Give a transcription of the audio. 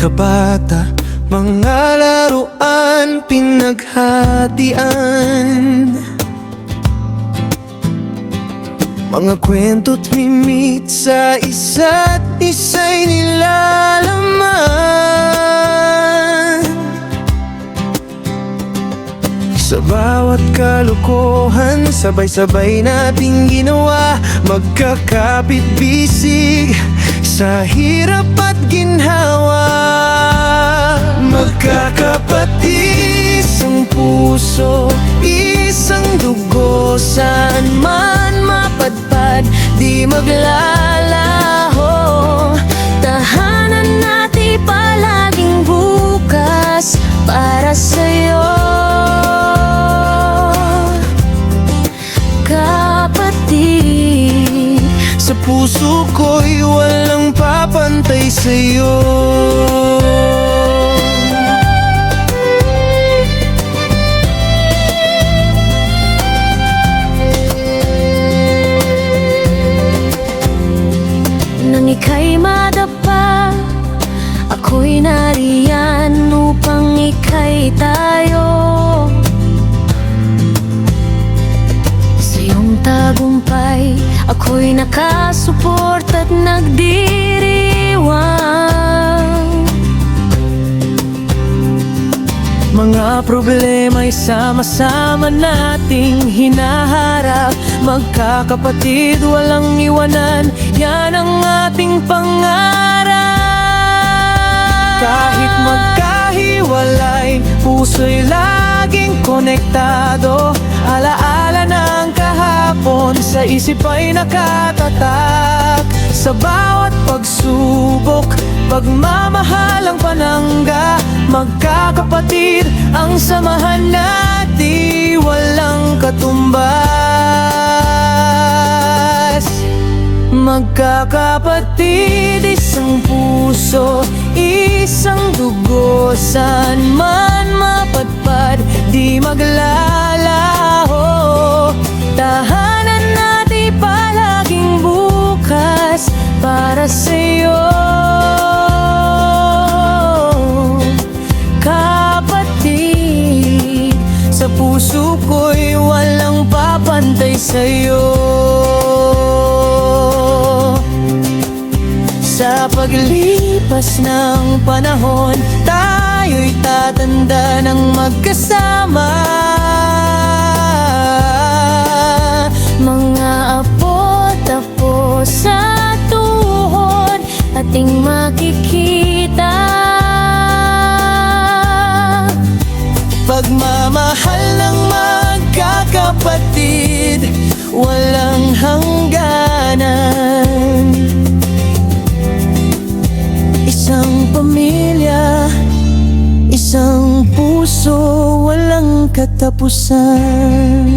pagkabata, mga laruan pinaghatian, mga kwento't mimit sa isa't isa'y nilalaman. Sa bawat kalokohan, sabay-sabay nating ginawa, magkakapit-bisig sa hirap at ginhawa. Magkakapatid, isang puso, isang dugo, saan man mapadpad, di maglalaho. Tahanan natin palaging bukas para sa'yo, kapatid. Sa puso ko'y walang papantay sa'yo. Nang ika'y madapa, ako'y nariyan upang ika'y tayo. Sa iyong tagumpay, ako'y nakasuport at nagdiriwang. Mga problema'y sama-sama nating hinaharap, magkakapatid, walang iwanan, yan ang ating pangarap. Kahit magkahiwalay, puso'y laging konektado, alaala ng kahapon, sa isip ay nakatatak. Sa bawat pagsubok, pagmamahal ang panangga, magkakapatid ang samahan natin, walang katumbas. Magkakapatid, isang puso, isang dugo, saan man mapadpad, di maglalaho. Tahanan natin palaging bukas para sa'yo, kapatid. Sa puso ko'y walang papantay sa'yo. Sa paglipas ng panahon, tayo'y tatanda ng magkasama. Mga apo-tapo sa tuhod, ating makikita. Pagmamahal ng magkakapatid, walang hangganan. Isang pamilya, isang puso, walang katapusan.